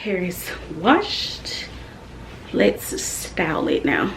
Hair is washed. Let's style it now.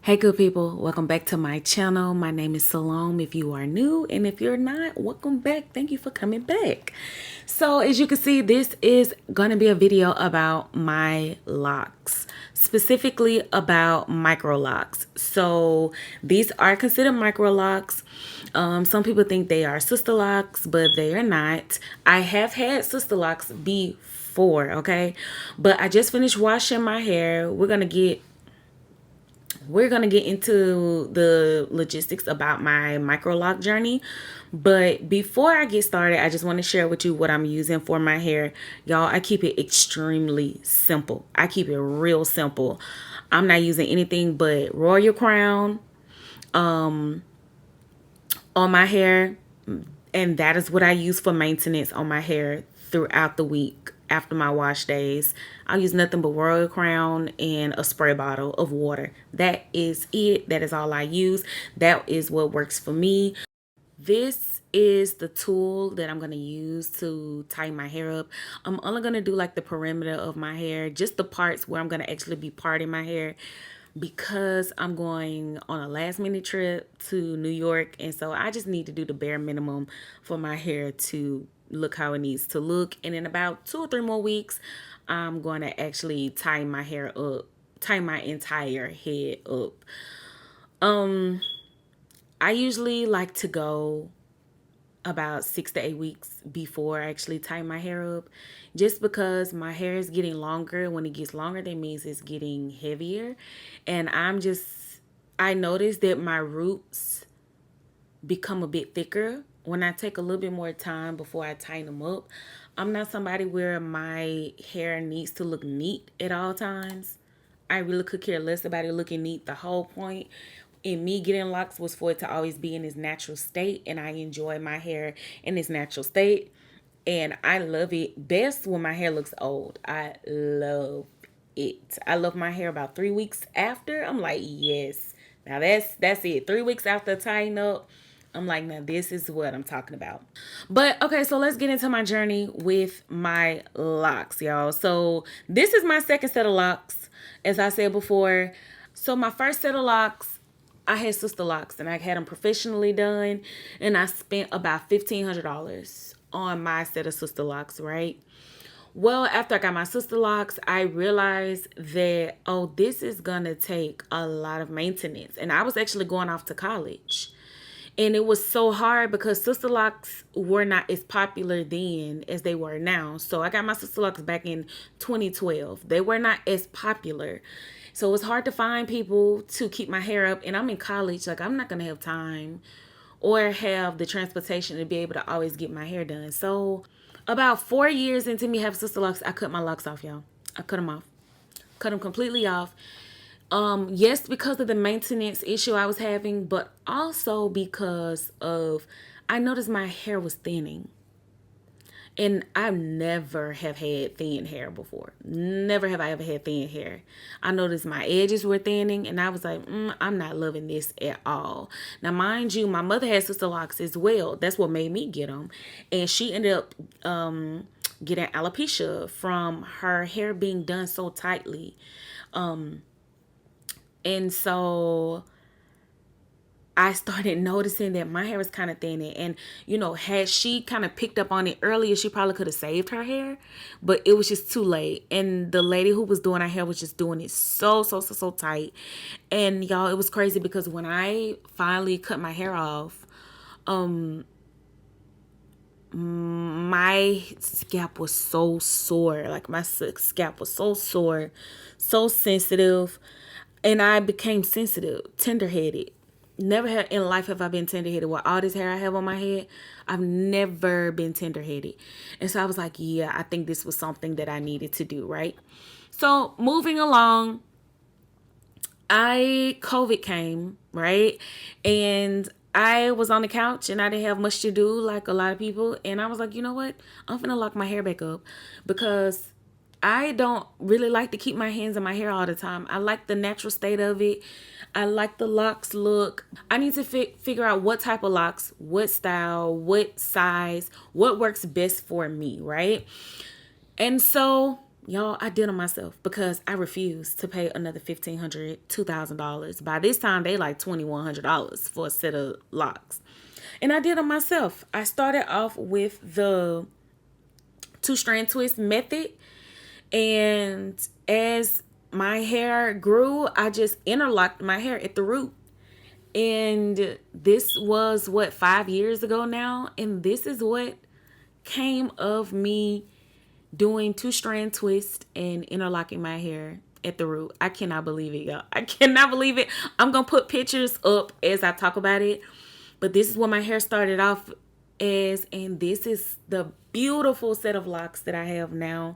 Hey good people, welcome back to my channel. My name is Salome if you are new, and if you're not, welcome back. Thank you for coming back. So as you can see, this is going to be a video about my locks, specifically about micro locks. So these are considered micro locks. Some people think they are sister locks, but they are not. I have had sister locks before, okay? But I just finished washing my hair. We're going to get into the logistics about my Micro Loc journey. But before I get started, I just want to share with you what I'm using for my hair. Y'all, I keep it extremely simple. I keep it real simple. I'm not using anything but Royal Crown on my hair. And that is what I use for maintenance on my hair throughout the week. After my wash days, I'll use nothing but Royal Crown and a spray bottle of water. That is it. That is all I use. That is what works for me. This is the tool that I'm going to use to tighten my hair up. I'm only going to do like the perimeter of my hair, just the parts where I'm going to actually be parting my hair, because I'm going on a last minute trip to New York. And so I just need to do the bare minimum for my hair to look how it needs to look. And in about 2 or 3 more weeks, I'm going to actually tie my hair up, tie my entire head up. I usually like to go about 6 to 8 weeks before I actually tie my hair up, just because my hair is getting longer. When it gets longer, that means it's getting heavier. And I noticed that my roots become a bit thicker when I take a little bit more time before I tighten them up. I'm not somebody where my hair needs to look neat at all times. I really could care less about it looking neat. The whole point in me getting locks was for it to always be in its natural state, and I enjoy my hair in its natural state. And I love it best when my hair looks old. I love it. I love my hair about 3 weeks after. I'm like, yes. Now that's it. 3 weeks after tying up, I'm like, now this is what I'm talking about. But okay, so let's get into my journey with my locks, y'all. So this is my second set of locks, as I said before. So my first set of locks, I had sister locks, and I had them professionally done, and I spent about $1,500 on my set of sister locks, right? Well, after I got my sister locks, I realized that, oh, this is gonna take a lot of maintenance. And I was actually going off to college. And it was so hard because sister locks were not as popular then as they were now. So I got my sister locks back in 2012. They were not as popular. So it was hard to find people to keep my hair up. And I'm in college. Like, I'm not going to have time or have the transportation to be able to always get my hair done. So about 4 years into me having sister locks, I cut my locks off, y'all. I cut them off. Cut them completely off. Yes, because of the maintenance issue I was having, but also because of, I noticed my hair was thinning. And I never have had thin hair before. Never have I ever had thin hair. I noticed my edges were thinning, and I was like, I'm not loving this at all. Now, mind you, my mother had sister locks as well. That's what made me get them. And she ended up getting alopecia from her hair being done so tightly. And so I started noticing that my hair was kind of thinning. And, you know, had she kind of picked up on it earlier, she probably could have saved her hair. But it was just too late. And the lady who was doing her hair was just doing it so tight. And, y'all, it was crazy because when I finally cut my hair off, my scalp was so sore. Like, my scalp was so sore, so sensitive. And I became sensitive, tender-headed. Never in life have I been tender-headed. With all this hair I have on my head, I've never been tender-headed. And so I was like, yeah, I think this was something that I needed to do, right? So moving along, COVID came, right? And I was on the couch and I didn't have much to do like a lot of people. And I was like, you know what? I'm finna lock my hair back up because I don't really like to keep my hands in my hair all the time. I like the natural state of it. I like the locks look. I need to figure out what type of locks, what style, what size, what works best for me, right? And so, y'all, I did them myself because I refuse to pay another $1,500, $2,000. By this time, they like $2,100 for a set of locks. And I did them myself. I started off with the two-strand twist method. And as my hair grew, I just interlocked my hair at the root. And this was what, 5 years ago now? And this is what came of me doing two-strand twist and interlocking my hair at the root. I cannot believe it, y'all. I cannot believe it. I'm going to put pictures up as I talk about it. But this is what my hair started off as. And this is the beautiful set of locks that I have now.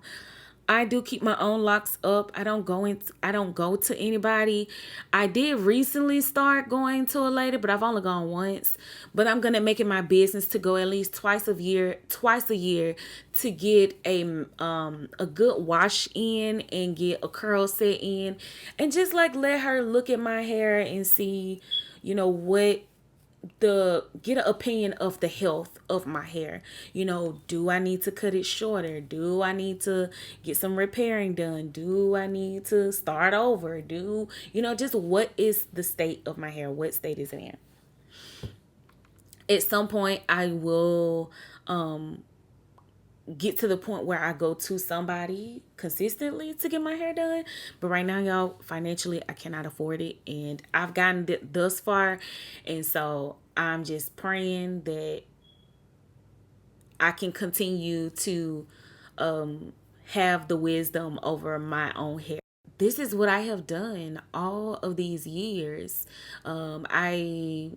I do keep my own locks up. I don't go to anybody. I did recently start going to a lady, but I've only gone once. But I'm gonna make it my business to go at least twice a year to get a good wash in and get a curl set in, and just like let her look at my hair and see, what get an opinion of the health of my hair. Do I need to cut it shorter? Do I need to get some repairing done? Do I need to start over? Just what is the state of my hair? What state is it in? At some point I will get to the point where I go to somebody consistently to get my hair done. But right now, y'all, financially, I cannot afford it. And I've gotten thus far. And so I'm just praying that I can continue to have the wisdom over my own hair. This is what I have done all of these years. I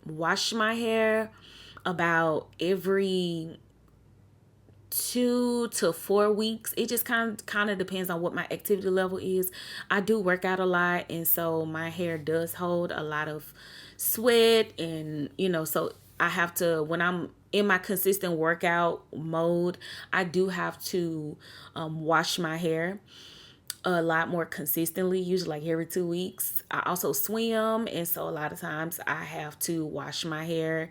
wash my hair about every 2 to 4 weeks. It just kind of depends on what my activity level is. I do work out a lot, and so my hair does hold a lot of sweat, and so I have to, when I'm in my consistent workout mode, I do have to wash my hair a lot more consistently, usually like every 2 weeks. I also swim, and so a lot of times I have to wash my hair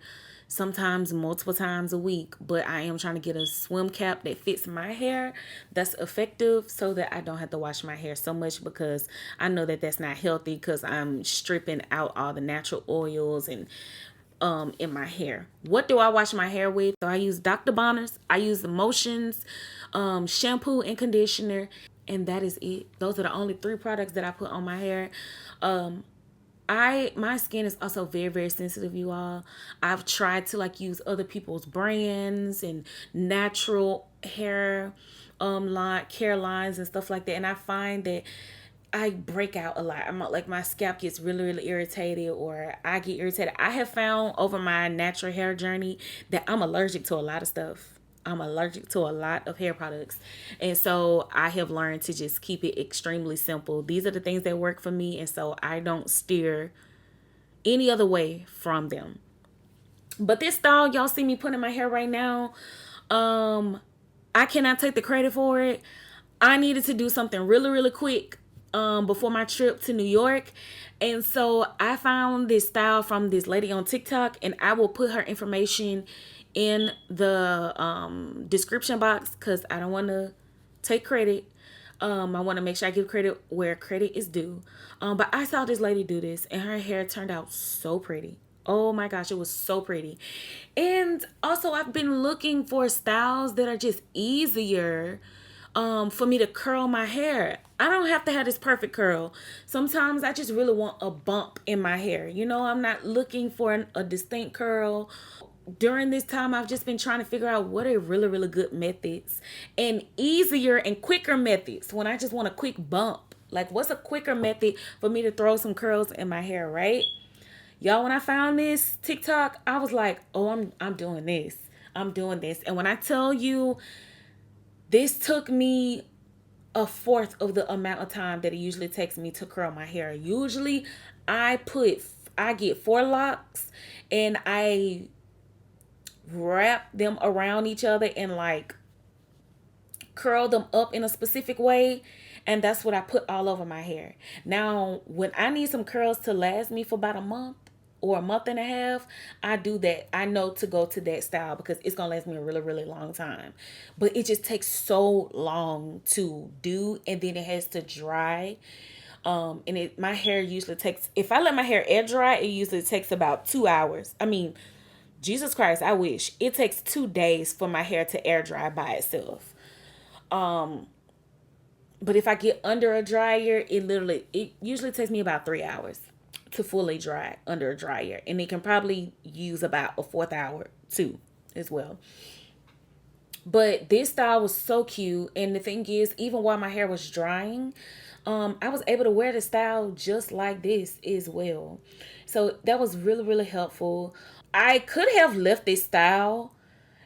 sometimes multiple times a week. But I am trying to get a swim cap that fits my hair, that's effective, so that I don't have to wash my hair so much, because I know that that's not healthy, because I'm stripping out all the natural oils and in my hair. What do I wash my hair with? So I use Dr. Bonner's. I use the Motions shampoo and conditioner, and that is it. Those are the only 3 products that I put on my hair. My skin is also very, very sensitive, you all. I've tried to use other people's brands and natural hair care lines and stuff like that, and I find that I break out a lot. My scalp gets really, really irritated, or I get irritated. I have found over my natural hair journey that I'm allergic to a lot of stuff. I'm allergic to a lot of hair products. And so I have learned to just keep it extremely simple. These are the things that work for me. And so I don't steer any other way from them. But this style y'all see me putting in my hair right now, I cannot take the credit for it. I needed to do something really, really quick before my trip to New York. And so I found this style from this lady on TikTok, and I will put her information in the description box, because I don't want to take credit. I want to make sure I give credit where credit is due. But I saw this lady do this, and her hair turned out so pretty. Oh my gosh, it was so pretty. And also, I've been looking for styles that are just easier for me to curl my hair. I don't have to have this perfect curl. Sometimes I just really want a bump in my hair. I'm not looking for a distinct curl. During this time, I've just been trying to figure out what are really, really good methods and easier and quicker methods when I just want a quick bump. What's a quicker method for me to throw some curls in my hair, right? Y'all, when I found this TikTok, I was like, oh, I'm doing this. I'm doing this. And when I tell you, this took me a fourth of the amount of time that it usually takes me to curl my hair. Usually I get 4 locks, and I wrap them around each other and curl them up in a specific way, and that's what I put all over my hair. Now, when I need some curls to last me for about a month or a month and a half, I do that. I know to go to that style because it's gonna last me a really, really long time. But it just takes so long to do, and then it has to dry. And my hair usually takes, if I let my hair air dry, it usually takes about 2 hours. I mean, Jesus Christ, I wish. It takes 2 days for my hair to air dry by itself. But if I get under a dryer, it usually takes me about 3 hours to fully dry under a dryer. And it can probably use about a fourth hour too as well. But this style was so cute. And the thing is, even while my hair was drying, I was able to wear the style just like this as well. So that was really, really helpful. I could have left this style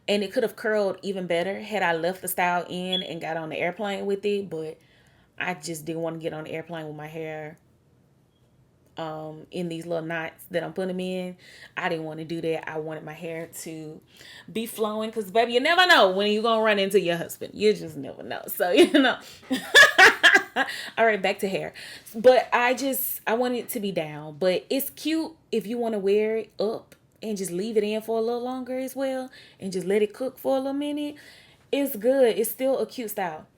and it could have curled even better had I left the style in and got on the airplane with it. But I just didn't want to get on the airplane with my hair in these little knots that I'm putting them in. I didn't want to do that. I wanted my hair to be flowing because, baby, you never know when you're going to run into your husband. You just never know. So, All right, back to hair. But I want it to be down. But it's cute if you want to wear it up and just leave it in for a little longer as well and just let it cook for a little minute. It's good. It's still a cute style.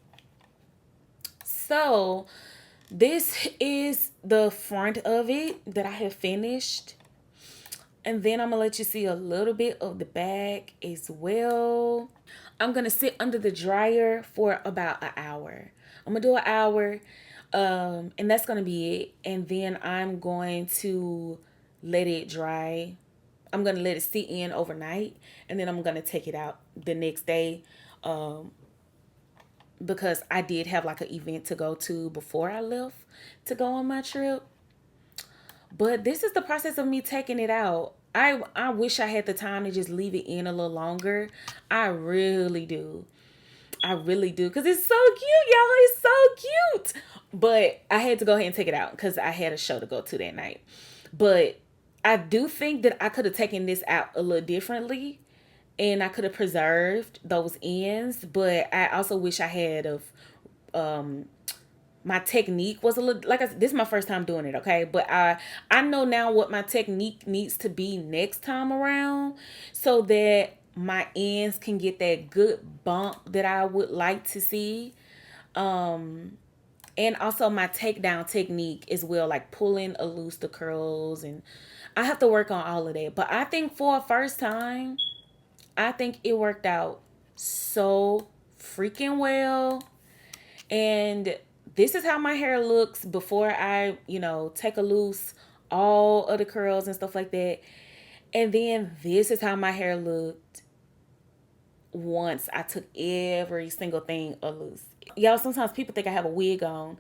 So this is the front of it that I have finished. And then I'm going to let you see a little bit of the back as well. I'm going to sit under the dryer for about an hour. I'm going to do an hour. And that's going to be it. And then I'm going to let it dry. I'm going to let it sit in overnight. And then I'm going to take it out the next day. Because I did have like an event to go to before I left to go on my trip. But this is the process of me taking it out. I wish I had the time to just leave it in a little longer. I really do. I really do. Because it's so cute, y'all. It's so cute. But I had to go ahead and take it out because I had a show to go to that night. But I do think that I could have taken this out a little differently. And I could have preserved those ends. But I also wish I had my technique was a little, like I said, this is my first time doing it, okay? But I know now what my technique needs to be next time around so that my ends can get that good bump that I would like to see. And also my takedown technique as well, like pulling or loose the curls, and I have to work on all of that. But I think for a first time, I think it worked out so freaking well. And this is how my hair looks before I, take a loose all of the curls and stuff like that. And then this is how my hair looked once I took every single thing a loose. Y'all, sometimes people think I have a wig on.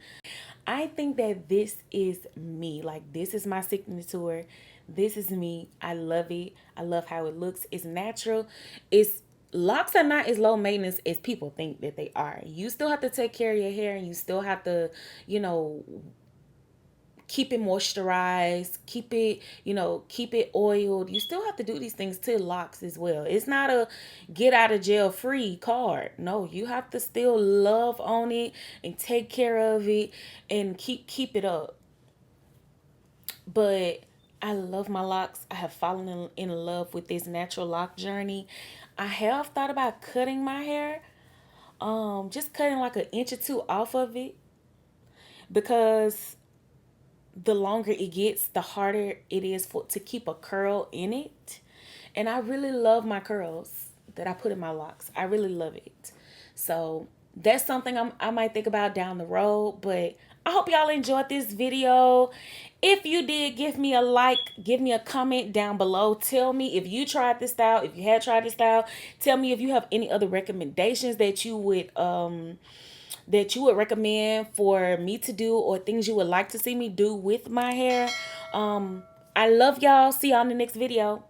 I think that this is me. Like, this is my signature. This is me. I love it. I love how it looks. It's natural. Locks are not as low maintenance as people think that they are. You still have to take care of your hair, and you still have to, keep it moisturized, keep it oiled. You still have to do these things to locks as well. It's not a get out of jail free card. No, you have to still love on it and take care of it and keep it up. But I love my locks. I have fallen in love with this natural lock journey. I have thought about cutting my hair. Just cutting like an inch or two off of it. Because the longer it gets, the harder it is to keep a curl in it. And I really love my curls that I put in my locks. I really love it. So that's something I might think about down the road. But I hope y'all enjoyed this video. If you did, give me a like, give me a comment down below. Tell me if you tried this style, if you had tried this style. Tell me if you have any other recommendations that you would recommend for me to do, or things you would like to see me do with my hair. I love y'all. See y'all in the next video.